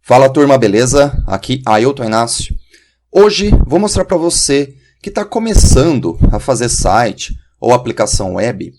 Fala turma, beleza? Aqui Ailton Inácio. Hoje vou mostrar para você que está começando a fazer site ou aplicação web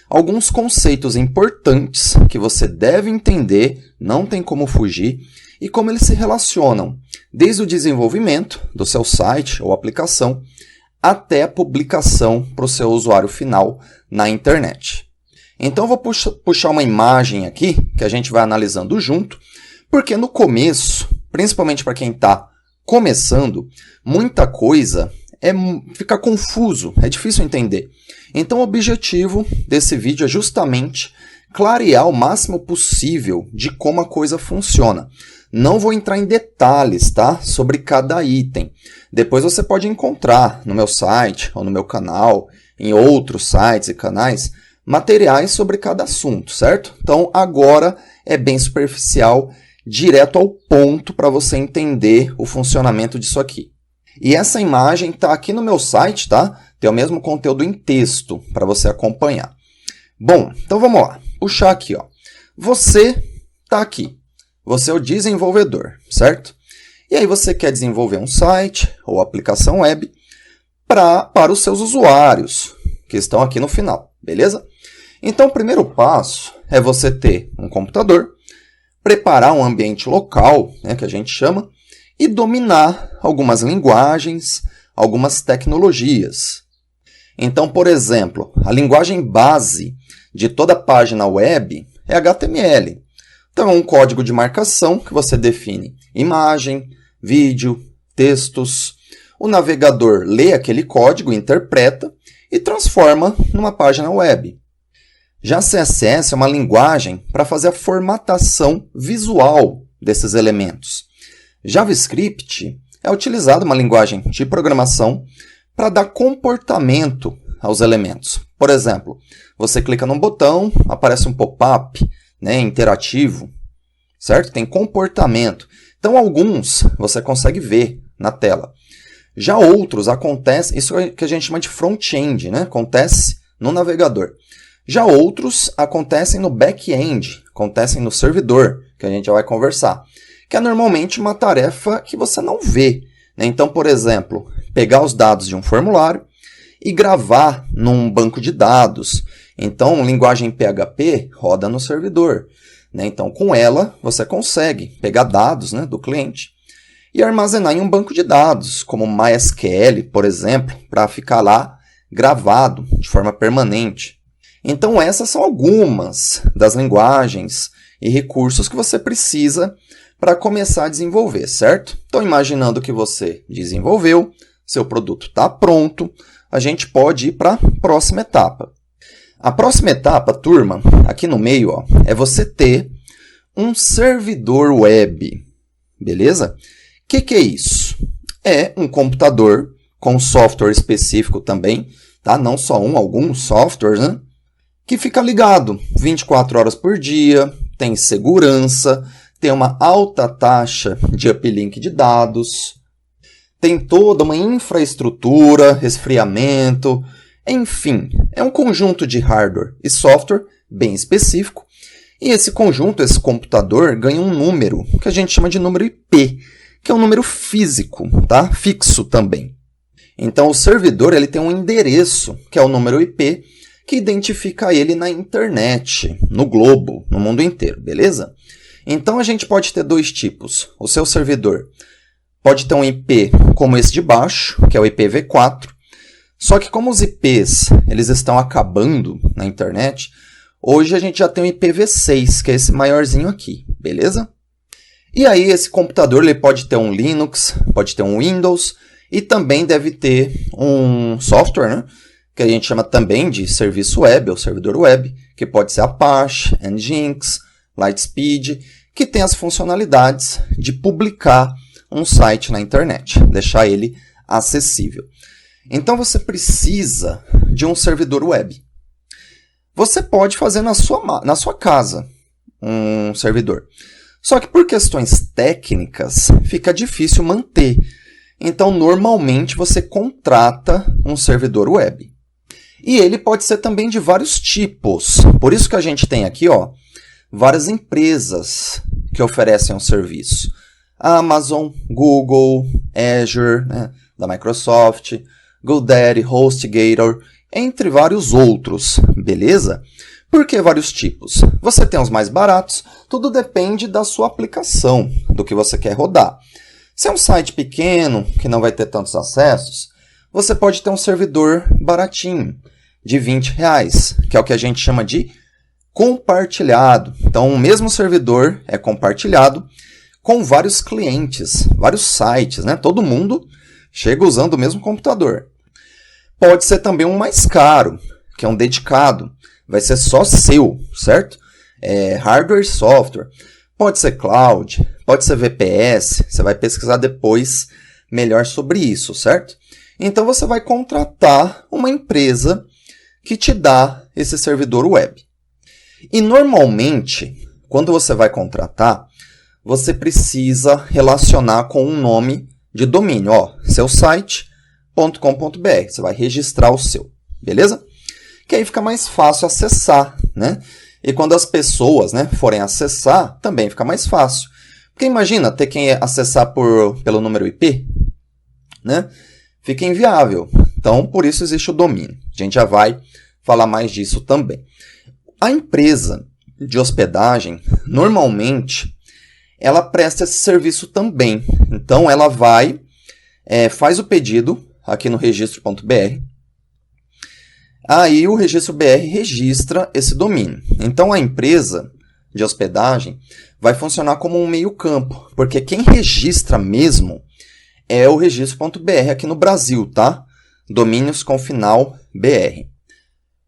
alguns conceitos importantes que você deve entender, não tem como fugir, e como eles se relacionam desde o desenvolvimento do seu site ou aplicação até a publicação para o seu usuário final na internet. Então eu vou puxar uma imagem aqui que a gente vai analisando junto, porque no começo, principalmente para quem está começando, muita coisa fica confuso, é difícil entender. Então o objetivo desse vídeo é justamente clarear o máximo possível de como a coisa funciona. Não vou entrar em detalhes, tá? Sobre cada item. Depois você pode encontrar no meu site ou no meu canal, em outros sites e canais, materiais sobre cada assunto, certo? Então agora é bem superficial, direto ao ponto para você entender o funcionamento disso aqui. E essa imagem está aqui no meu site, tá? Tem o mesmo conteúdo em texto para você acompanhar. Bom, então vamos lá. Puxar aqui, ó. Você está aqui. Você é o desenvolvedor, certo? E aí você quer desenvolver um site ou aplicação web para os seus usuários, que estão aqui no final, beleza? Então o primeiro passo é você ter um computador, preparar um ambiente local, né, que a gente chama, e dominar algumas linguagens, algumas tecnologias. Então, por exemplo, a linguagem base de toda página web é HTML. Então, é um código de marcação que você define imagem, vídeo, textos. O navegador lê aquele código, interpreta e transforma numa página web. Já CSS é uma linguagem para fazer a formatação visual desses elementos. JavaScript é utilizado uma linguagem de programação para dar comportamento aos elementos. Por exemplo, você clica num botão, aparece um pop-up, né, interativo, certo? Tem comportamento. Então, alguns você consegue ver na tela. Já outros acontecem, isso é que a gente chama de front-end, né? Acontece no navegador. Já outros acontecem no back-end, acontecem no servidor, que a gente já vai conversar, que é normalmente uma tarefa que você não vê, né? Então, por exemplo, pegar os dados de um formulário e gravar num banco de dados. Então, linguagem PHP roda no servidor, né? Então, com ela, você consegue pegar dados, né, do cliente e armazenar em um banco de dados, como MySQL, por exemplo, para ficar lá gravado de forma permanente. Então, essas são algumas das linguagens e recursos que você precisa para começar a desenvolver, certo? Então, imaginando que você desenvolveu, seu produto está pronto, a gente pode ir para a próxima etapa. A próxima etapa, turma, aqui no meio, ó, é você ter um servidor web, beleza? O que é isso? É um computador com software específico também, tá? Não só alguns softwares, né? Que fica ligado 24 horas por dia, tem segurança, tem uma alta taxa de uplink de dados, tem toda uma infraestrutura, resfriamento, enfim, é um conjunto de hardware e software bem específico. E esse conjunto, esse computador, ganha um número que a gente chama de número IP, que é um número físico, tá? Fixo também. Então o servidor ele tem um endereço, que é o número IP, que identifica ele na internet, no globo, no mundo inteiro, beleza? Então a gente pode ter dois tipos. O seu servidor pode ter um IP como esse de baixo, que é o IPv4, só que como os IPs eles estão acabando na internet, hoje a gente já tem o IPv6, que é esse maiorzinho aqui, beleza? E aí esse computador ele pode ter um Linux, pode ter um Windows e também deve ter um software, né? Que a gente chama também de serviço web, ou servidor web, que pode ser Apache, Nginx, Lightspeed, que tem as funcionalidades de publicar um site na internet, deixar ele acessível. Então você precisa de um servidor web. Você pode fazer na sua casa um servidor. Só que por questões técnicas fica difícil manter. Então normalmente você contrata um servidor web. E ele pode ser também de vários tipos. Por isso que a gente tem aqui, ó, várias empresas que oferecem um serviço. Amazon, Google, Azure, né, da Microsoft, GoDaddy, HostGator, entre vários outros, beleza? Por que vários tipos? Você tem os mais baratos, tudo depende da sua aplicação, do que você quer rodar. Se é um site pequeno, que não vai ter tantos acessos, você pode ter um servidor baratinho, de R$20, que é o que a gente chama de compartilhado. Então, o mesmo servidor é compartilhado com vários clientes, vários sites, né? Todo mundo chega usando o mesmo computador. Pode ser também um mais caro, que é um dedicado. Vai ser só seu, certo? Hardware e software. Pode ser cloud, pode ser VPS. Você vai pesquisar depois melhor sobre isso, certo? Então, você vai contratar uma empresa que te dá esse servidor web. E, normalmente, quando você vai contratar, você precisa relacionar com um nome de domínio. Seu site.com.br. Você vai registrar o seu, beleza? Que aí fica mais fácil acessar, né? E quando as pessoas, né, forem acessar, também fica mais fácil. Porque imagina ter que acessar pelo número IP, né? Fica inviável. Então, por isso existe o domínio. A gente já vai falar mais disso também. A empresa de hospedagem, normalmente, ela presta esse serviço também. Então, ela faz o pedido aqui no registro.br. Aí, o registro BR registra esse domínio. Então, a empresa de hospedagem vai funcionar como um meio-campo, porque quem registra mesmo é o registro.br aqui no Brasil, tá? Domínios com final BR.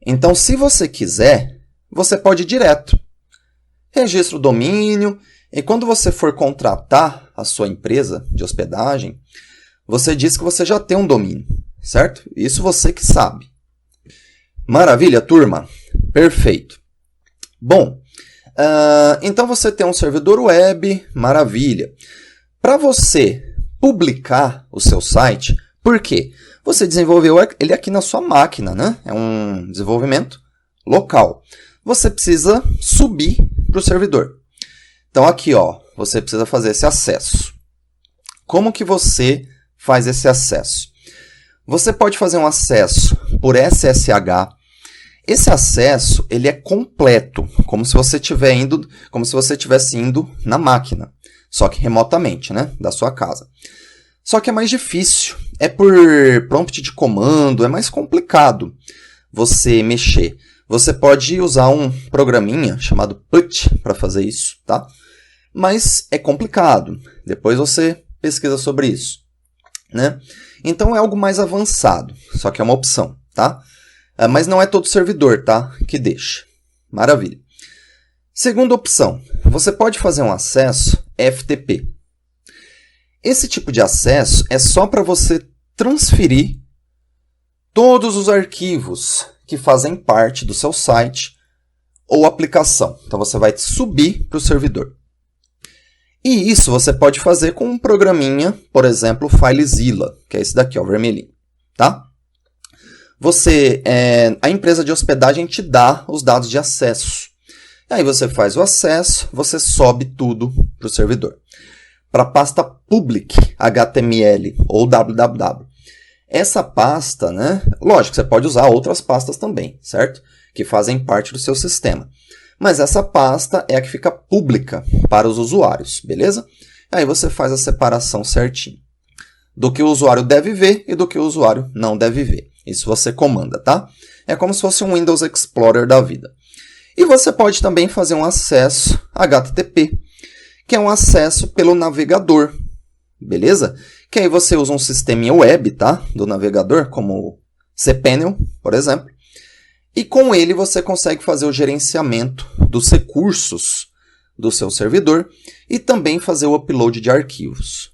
Então, se você quiser, você pode ir direto. Registra o domínio. E quando você for contratar a sua empresa de hospedagem, você diz que você já tem um domínio, certo? Isso você que sabe. Maravilha, turma? Perfeito. Bom, então você tem um servidor web, maravilha. Para você publicar o seu site, por quê? Você desenvolveu ele aqui na sua máquina, né? É um desenvolvimento local. Você precisa subir para o servidor. Então, aqui, você precisa fazer esse acesso. Como que você faz esse acesso? Você pode fazer um acesso por SSH. Esse acesso ele é completo, como se você estivesse indo na máquina, só que remotamente, né, da sua casa. Só que é mais difícil. É por prompt de comando, é mais complicado você mexer. Você pode usar um programinha chamado PUT para fazer isso, tá? Mas é complicado. Depois você pesquisa sobre isso, né? Então é algo mais avançado, só que é uma opção, tá? Mas não é todo servidor, tá? Que deixa. Maravilha. Segunda opção, você pode fazer um acesso FTP. Esse tipo de acesso é só para você transferir todos os arquivos que fazem parte do seu site ou aplicação. Então, você vai subir para o servidor. E isso você pode fazer com um programinha, por exemplo, FileZilla, que é esse daqui, vermelhinho. Tá? A empresa de hospedagem te dá os dados de acesso. E aí você faz o acesso, você sobe tudo para o servidor. Para a pasta public, HTML ou www. Essa pasta, né? Lógico, você pode usar outras pastas também, certo? Que fazem parte do seu sistema. Mas essa pasta é a que fica pública para os usuários, beleza? Aí você faz a separação certinho. Do que o usuário deve ver e do que o usuário não deve ver. Isso você comanda, tá? É como se fosse um Windows Explorer da vida. E você pode também fazer um acesso HTTP, que é um acesso pelo navegador, beleza? Que aí você usa um sisteminha web, tá? Do navegador, como o cPanel, por exemplo. E com ele você consegue fazer o gerenciamento dos recursos do seu servidor e também fazer o upload de arquivos.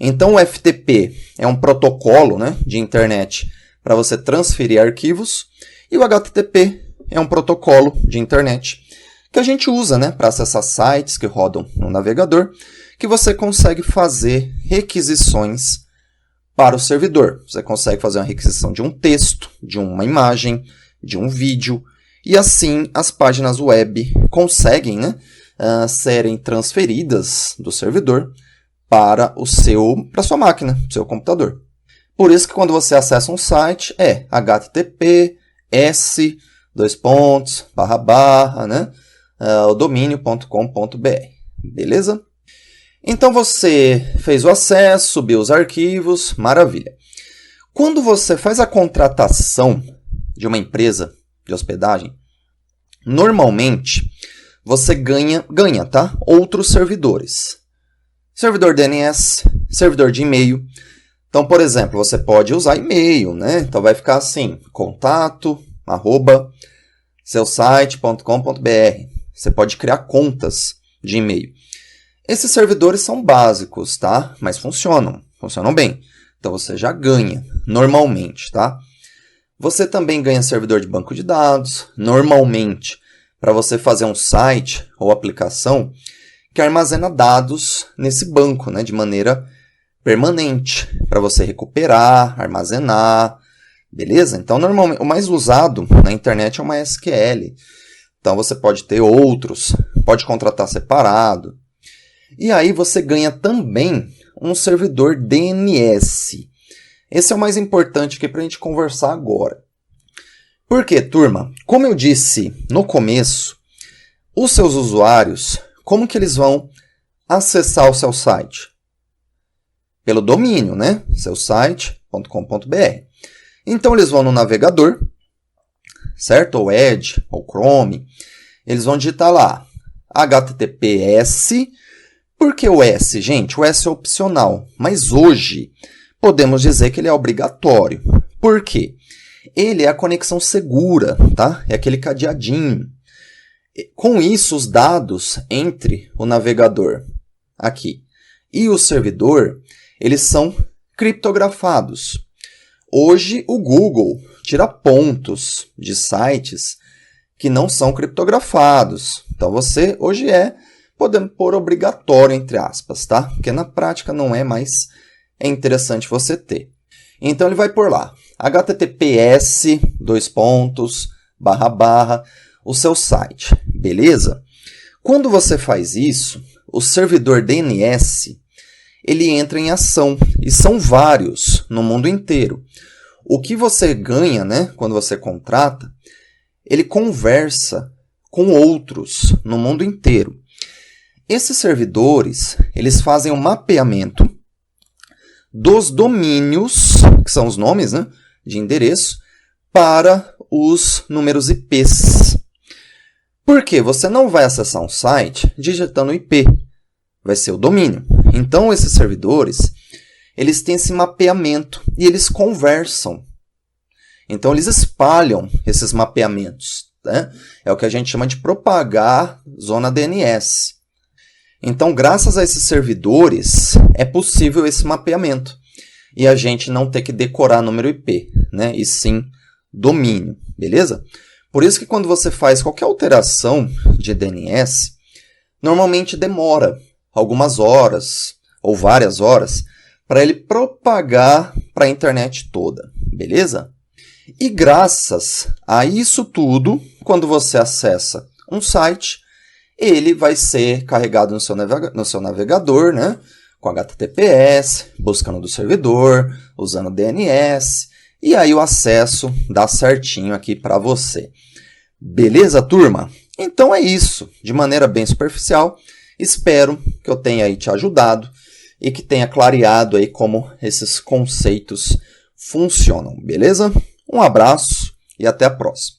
Então o FTP é um protocolo, né, de internet para você transferir arquivos e o HTTP é um protocolo de internet que a gente usa, né, para acessar sites que rodam no navegador, que você consegue fazer requisições para o servidor. Você consegue fazer uma requisição de um texto, de uma imagem, de um vídeo, e assim as páginas web conseguem, né, serem transferidas do servidor para a sua máquina, para o seu computador. Por isso que quando você acessa um site, é https, né? O domínio.com.br, beleza? Então você fez o acesso, subiu os arquivos, maravilha. Quando você faz a contratação de uma empresa de hospedagem, normalmente você ganha, tá? Outros servidores. Servidor DNS, servidor de e-mail. Então, por exemplo, você pode usar e-mail, né? Então vai ficar assim, contato@seusite.com.br. Você pode criar contas de e-mail. Esses servidores são básicos, tá? Mas funcionam bem. Então você já ganha, normalmente, tá? Você também ganha servidor de banco de dados, normalmente, para você fazer um site ou aplicação que armazena dados nesse banco, né? De maneira permanente, para você recuperar, armazenar, beleza? Então, normalmente, o mais usado na internet é uma SQL. Então, você pode ter outros, pode contratar separado. E aí, você ganha também um servidor DNS. Esse é o mais importante aqui para a gente conversar agora. Por quê, turma? Como eu disse no começo, os seus usuários, como que eles vão acessar o seu site? Pelo domínio, né? seusite.com.br. Então, eles vão no navegador, certo? Ou Edge, ou Chrome. Eles vão digitar lá, HTTPS. Por que o S, gente? O S é opcional, mas hoje podemos dizer que ele é obrigatório. Por quê? Ele é a conexão segura, tá? É aquele cadeadinho. Com isso, os dados entre o navegador aqui e o servidor, eles são criptografados. Hoje, o Google tira pontos de sites que não são criptografados. Então, você hoje podemos pôr obrigatório, entre aspas, tá? Porque na prática não é, mas é interessante você ter. Então, ele vai por lá, https, o seu site, beleza? Quando você faz isso, o servidor DNS, ele entra em ação, e são vários no mundo inteiro. O que você ganha, né, quando você contrata, ele conversa com outros no mundo inteiro. Esses servidores, eles fazem um mapeamento dos domínios, que são os nomes, né, de endereço, para os números IPs. Por quê? Você não vai acessar um site digitando IP, vai ser o domínio. Então, esses servidores, eles têm esse mapeamento e eles conversam. Então, eles espalham esses mapeamentos, né? É o que a gente chama de propagar zona DNS. Então, graças a esses servidores, é possível esse mapeamento. E a gente não ter que decorar número IP, né? E sim domínio, beleza? Por isso que quando você faz qualquer alteração de DNS, normalmente demora algumas horas ou várias horas para ele propagar para a internet toda, beleza? E graças a isso tudo, quando você acessa um site, ele vai ser carregado no seu navegador, né? Com HTTPS, buscando do servidor, usando DNS, e aí o acesso dá certinho aqui para você. Beleza, turma? Então é isso, de maneira bem superficial. Espero que eu tenha aí te ajudado e que tenha clareado aí como esses conceitos funcionam, beleza? Um abraço e até a próxima.